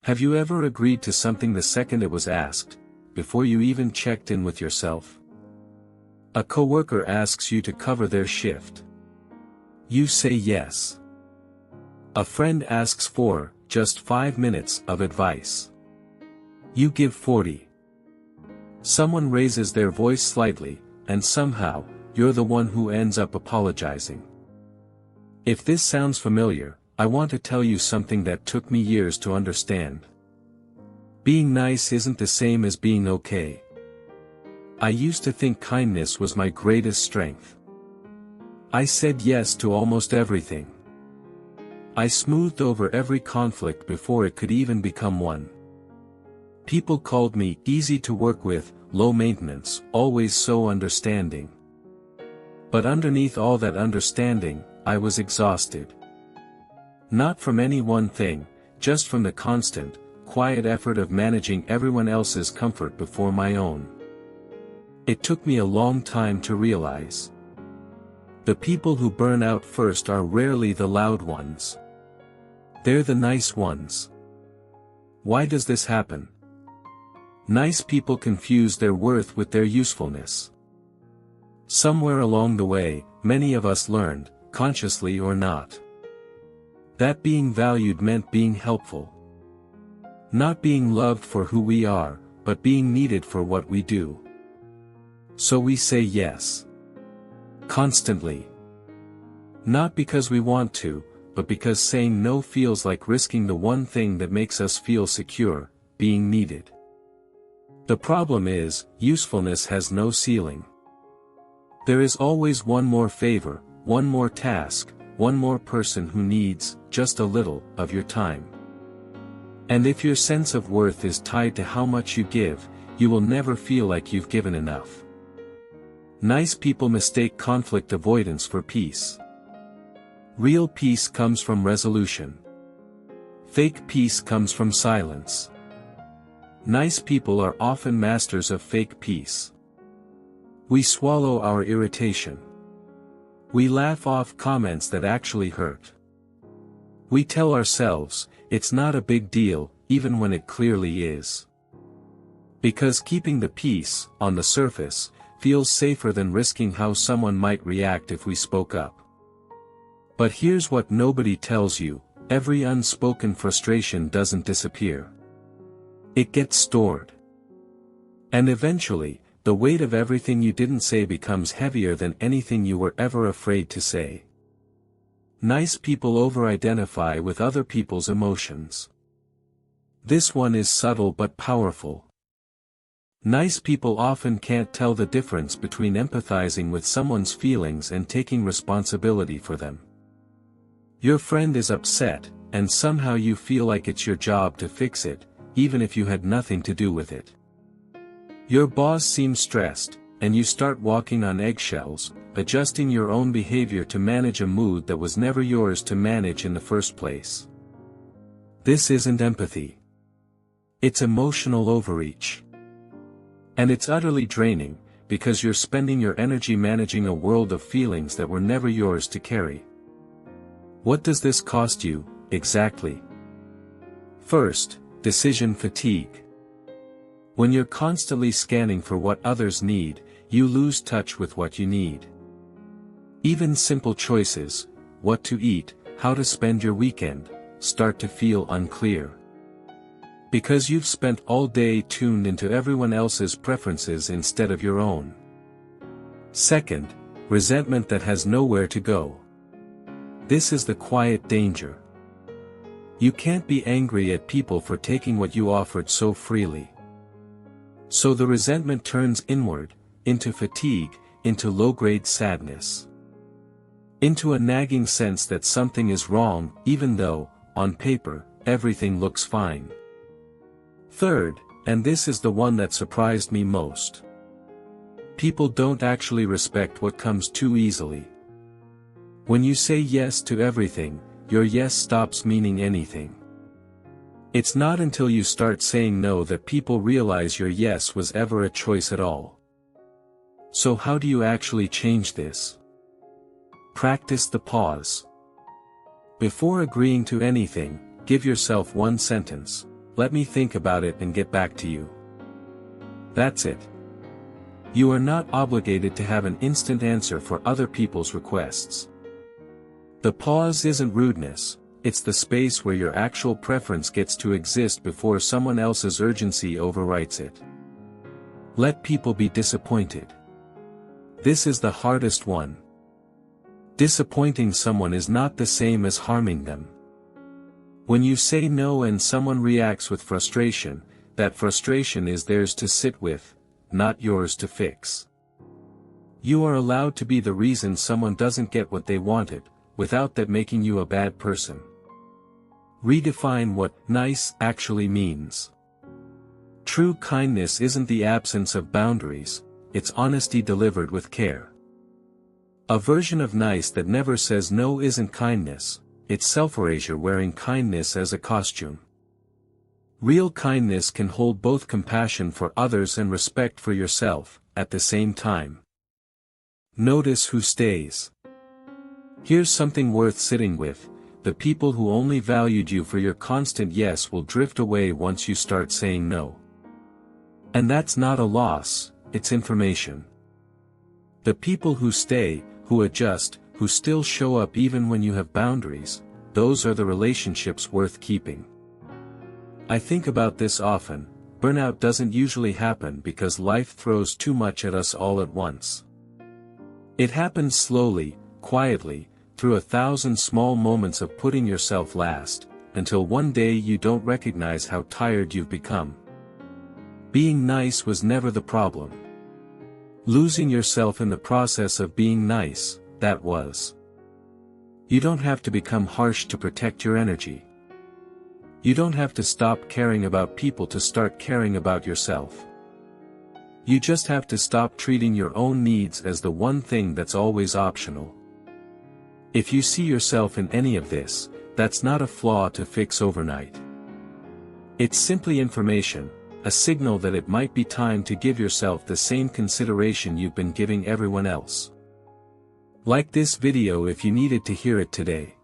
Have you ever agreed to something the second it was asked, before you even checked in with yourself? A coworker asks you to cover their shift. You say yes. A friend asks for just 5 minutes of advice. You give 40. Someone raises their voice slightly, and somehow, you're the one who ends up apologizing. If this sounds familiar, I want to tell you something that took me years to understand. Being nice isn't the same as being okay. I used to think kindness was my greatest strength. I said yes to almost everything. I smoothed over every conflict before it could even become one. People called me easy to work with, low maintenance, always so understanding. But underneath all that understanding, I was exhausted. Not from any one thing, just from the constant, quiet effort of managing everyone else's comfort before my own. It took me a long time to realize. The people who burn out first are rarely the loud ones. They're the nice ones. Why does this happen? Nice people confuse their worth with their usefulness. Somewhere along the way, many of us learned, consciously or not, that being valued meant being helpful. Not being loved for who we are, but being needed for what we do. So we say yes. Constantly. Not because we want to, but because saying no feels like risking the one thing that makes us feel secure, being needed. The problem is, usefulness has no ceiling. There is always one more favor, one more task, one more person who needs, just a little, of your time. And if your sense of worth is tied to how much you give, you will never feel like you've given enough. Nice people mistake conflict avoidance for peace. Real peace comes from resolution. Fake peace comes from silence. Nice people are often masters of fake peace. We swallow our irritation. We laugh off comments that actually hurt. We tell ourselves, it's not a big deal, even when it clearly is. Because keeping the peace, on the surface, feels safer than risking how someone might react if we spoke up. But here's what nobody tells you, every unspoken frustration doesn't disappear. It gets stored. And eventually, the weight of everything you didn't say becomes heavier than anything you were ever afraid to say. Nice people over-identify with other people's emotions. This one is subtle but powerful. Nice people often can't tell the difference between empathizing with someone's feelings and taking responsibility for them. Your friend is upset, and somehow you feel like it's your job to fix it, even if you had nothing to do with it. Your boss seems stressed, and you start walking on eggshells, adjusting your own behavior to manage a mood that was never yours to manage in the first place. This isn't empathy. It's emotional overreach. And it's utterly draining, because you're spending your energy managing a world of feelings that were never yours to carry. What does this cost you, exactly? First, decision fatigue. When you're constantly scanning for what others need, you lose touch with what you need. Even simple choices, what to eat, how to spend your weekend, start to feel unclear. Because you've spent all day tuned into everyone else's preferences instead of your own. Second, resentment that has nowhere to go. This is the quiet danger. You can't be angry at people for taking what you offered so freely. So the resentment turns inward, into fatigue, into low-grade sadness. Into a nagging sense that something is wrong, even though, on paper, everything looks fine. Third, and this is the one that surprised me most. People don't actually respect what comes too easily. When you say yes to everything, your yes stops meaning anything. It's not until you start saying no that people realize your yes was ever a choice at all. So how do you actually change this? Practice the pause. Before agreeing to anything, give yourself one sentence. let me think about it and get back to you. That's it. You are not obligated to have an instant answer for other people's requests. The pause isn't rudeness, it's the space where your actual preference gets to exist before someone else's urgency overwrites it. Let people be disappointed. This is the hardest one. Disappointing someone is not the same as harming them. When you say no and someone reacts with frustration, that frustration is theirs to sit with, not yours to fix. You are allowed to be the reason someone doesn't get what they wanted, without that making you a bad person. Redefine what nice actually means. True kindness isn't the absence of boundaries, it's honesty delivered with care. A version of nice that never says no isn't kindness, it's self-erasure wearing kindness as a costume. Real kindness can hold both compassion for others and respect for yourself, at the same time. Notice who stays. Here's something worth sitting with: the people who only valued you for your constant yes will drift away once you start saying no. And that's not a loss, it's information. The people who stay, who adjust, who still show up even when you have boundaries, those are the relationships worth keeping. I think about this often. Burnout doesn't usually happen because life throws too much at us all at once. It happens slowly, quietly, through 1,000 small moments of putting yourself last, until one day you don't recognize how tired you've become. Being nice was never the problem. Losing yourself in the process of being nice, that was. You don't have to become harsh to protect your energy. You don't have to stop caring about people to start caring about yourself. You just have to stop treating your own needs as the one thing that's always optional. If you see yourself in any of this, that's not a flaw to fix overnight. It's simply information, a signal that it might be time to give yourself the same consideration you've been giving everyone else. Like this video if you needed to hear it today.